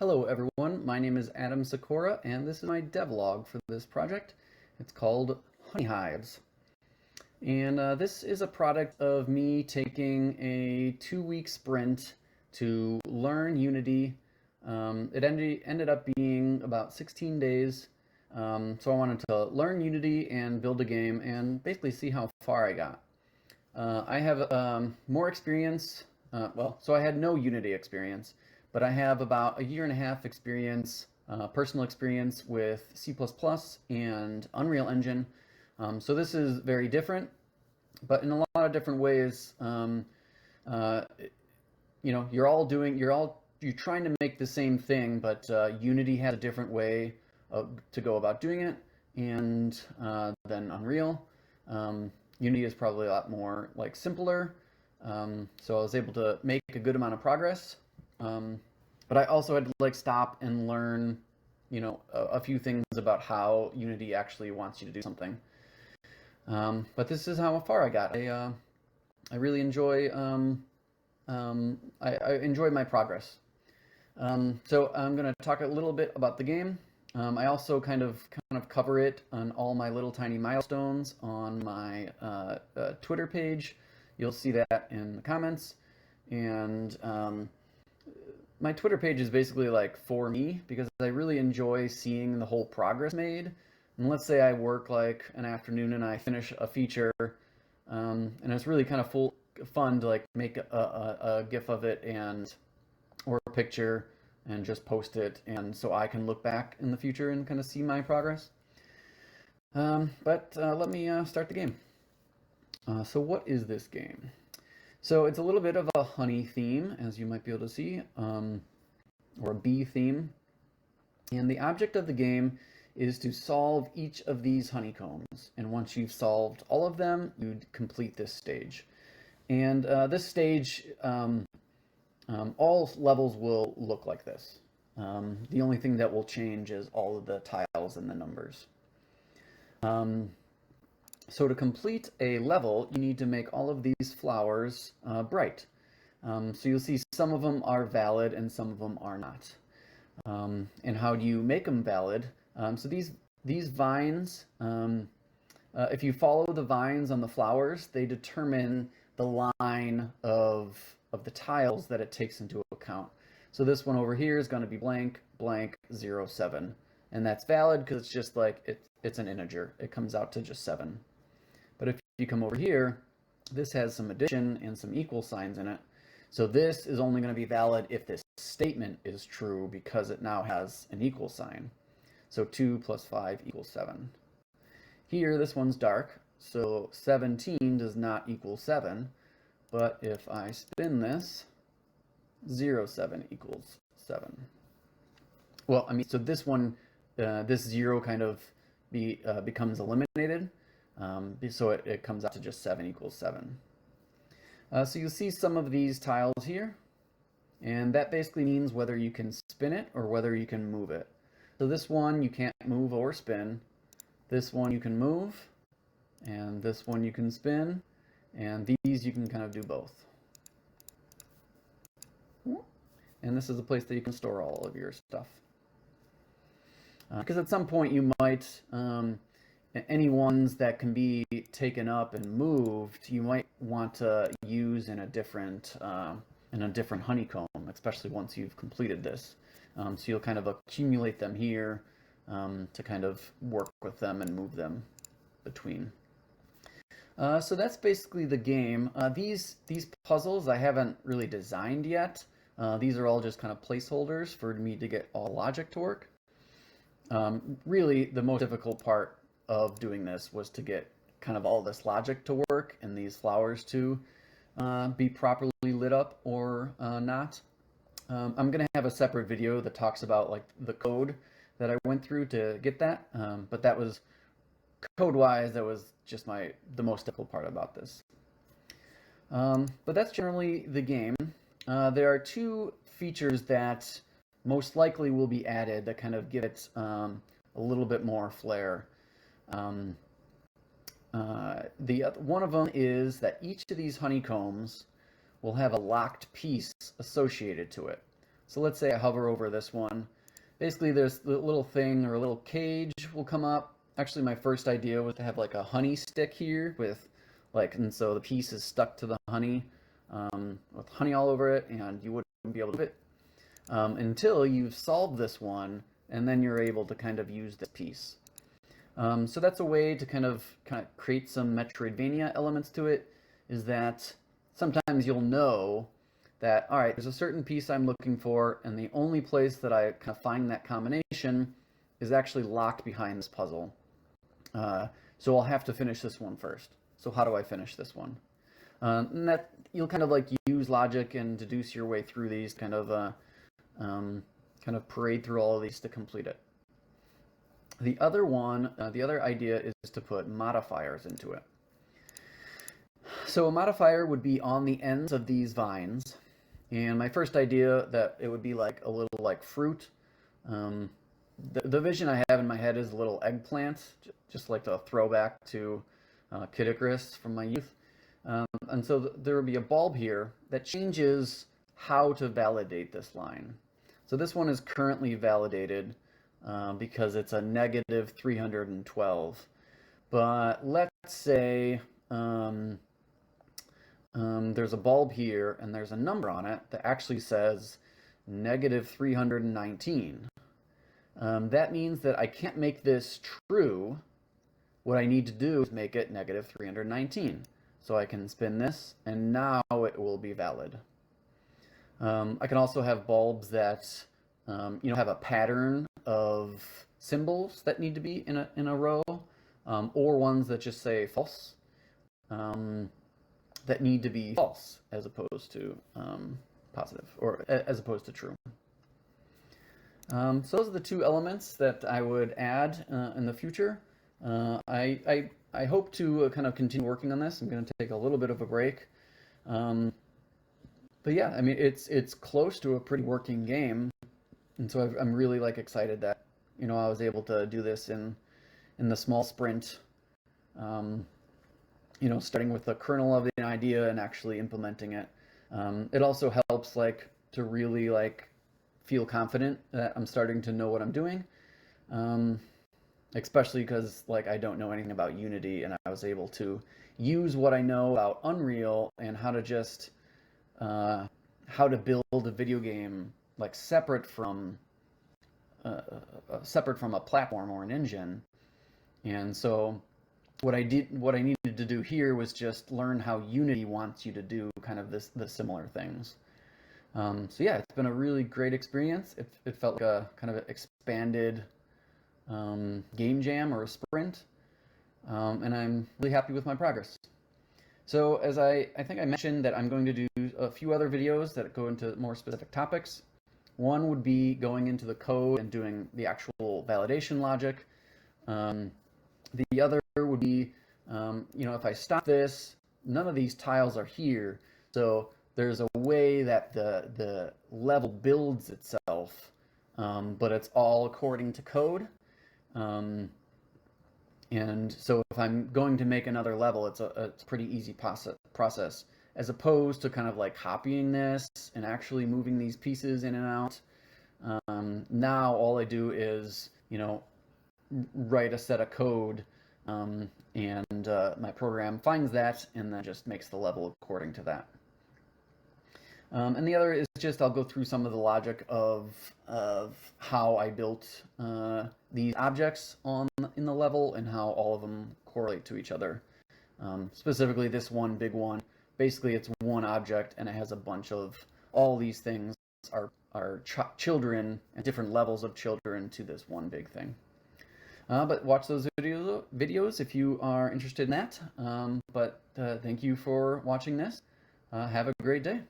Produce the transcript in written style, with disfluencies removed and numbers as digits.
Hello everyone, my name is Adam Sakura and this is my devlog for this project. It's called Hives. And this is a product of me taking a 2-week sprint to learn Unity. It ended up being about 16 days. So I wanted to learn Unity and build a game and basically see how far I got. I have more experience, so I had no Unity experience, but I have about a year and a half experience, personal experience with C++ and Unreal Engine. So this is very different, but in a lot of different ways. Uh, you're trying to make the same thing, but Unity has a different way to go about doing it, and than Unreal. Unity is probably a lot more like simpler, so I was able to make a good amount of progress. But I also had to like stop and learn, a few things about how Unity actually wants you to do something. But this is how far I got. I really enjoy I enjoy my progress. So I'm going to talk a little bit about the game. I also kind of cover it on all my little tiny milestones on my Twitter page. You'll see that in the comments. And my Twitter page is basically like for me because I really enjoy seeing the whole progress made. And let's say I work like an afternoon and I finish a feature, and it's really kind of fun to like make a GIF of it or a picture and just post it, and so I can look back in the future and kind of see my progress. But let me start the game. So what is this game? So it's a little bit of a honey theme, as you might be able to see, or a bee theme. And the object of the game is to solve each of these honeycombs. And once you've solved all of them, you complete this stage. And this stage, all levels will look like this. The only thing that will change is all of the tiles and the numbers. So to complete a level, you need to make all of these flowers bright. So you'll see some of them are valid and some of them are not. And how do you make them valid? So these vines, if you follow the vines on the flowers, they determine the line of the tiles that it takes into account. So this one over here is going to be blank, blank, 0, 7. And that's valid because it's just like, it's an integer. It comes out to just 7. But if you come over here, this has some addition and some equal signs in it. So this is only going to be valid if this statement is true because it now has an equal sign. So 2 plus 5 equals 7. Here, this one's dark, so 17 does not equal 7. But if I spin this, 0, 7 equals 7. Well, I mean, so this one, this 0 kind of becomes eliminated. So it comes out to just 7 equals 7. So you'll see some of these tiles here, and that basically means whether you can spin it or whether you can move it. So this one you can't move or spin. This one you can move, and this one you can spin, and these you can kind of do both. And this is a place that you can store all of your stuff. Because at some point you might, any ones that can be taken up and moved, you might want to use in a different honeycomb, especially once you've completed this. So you'll kind of accumulate them here to kind of work with them and move them between. So that's basically the game. These puzzles I haven't really designed yet. These are all just kind of placeholders for me to get all logic to work. Really, the most difficult part of doing this was to get kind of all this logic to work and these flowers to be properly lit up or not. I'm going to have a separate video that talks about like the code that I went through to get that, but that was code-wise, that was just the most difficult part about this. But that's generally the game. There are 2 features that most likely will be added that kind of give it a little bit more flair. One of them is that each of these honeycombs will have a locked piece associated to it. So let's say I hover over this one. Basically, there's the little thing or a little cage will come up. Actually, my first idea was to have like a honey stick here with like, and so the piece is stuck to the honey with honey all over it, and you wouldn't be able to fit until you've solved this one, and then you're able to kind of use this piece. So that's a way to kind of create some Metroidvania elements to it, is that sometimes you'll know that, all right, there's a certain piece I'm looking for, and the only place that I kind of find that combination is actually locked behind this puzzle. So I'll have to finish this one first. So how do I finish this one? And that you'll kind of like use logic and deduce your way through these, kind of parade through all of these to complete it. The other one, the other idea is to put modifiers into it. So a modifier would be on the ends of these vines. And my first idea that it would be like a little like fruit. The vision I have in my head is a little eggplant, just like a throwback to Kid Icarus from my youth. And so there would be a bulb here that changes how to validate this line. So this one is currently validated because it's a negative 312. But let's say there's a bulb here and there's a number on it that actually says negative 319. That means that I can't make this true. What I need to do is make it negative 319. So I can spin this, and now it will be valid. I can also have bulbs that have a pattern of symbols that need to be in a row, or ones that just say false, that need to be false as opposed to positive, or as opposed to true. So those are the two elements that I would add in the future. I hope to kind of continue working on this. I'm going to take a little bit of a break. But yeah, I mean, it's close to a pretty working game. And so I'm really like excited that, I was able to do this in the small sprint, starting with the kernel of the idea and actually implementing it. It also helps like to really like feel confident that I'm starting to know what I'm doing. Especially because like I don't know anything about Unity, and I was able to use what I know about Unreal and how to just how to build a video game like separate from a platform or an engine. And so what I needed to do here was just learn how Unity wants you to do kind of the similar things. So yeah, it's been a really great experience. It felt like a kind of expanded game jam or a sprint, and I'm really happy with my progress. So as I think I mentioned that I'm going to do a few other videos that go into more specific topics. One would be going into the code and doing the actual validation logic. The other would be, if I stop this, none of these tiles are here, so there's a way that the level builds itself, but it's all according to code. And so if I'm going to make another level, it's a pretty easy process, as opposed to kind of like copying this and actually moving these pieces in and out. Now all I do is, write a set of code, and my program finds that and then just makes the level according to that. And the other is just I'll go through some of the logic of how I built these objects in the level and how all of them correlate to each other. Specifically, this one big one. Basically, it's one object and it has a bunch of all these things are children and different levels of children to this one big thing. But watch those videos if you are interested in that. But thank you for watching this. Have a great day.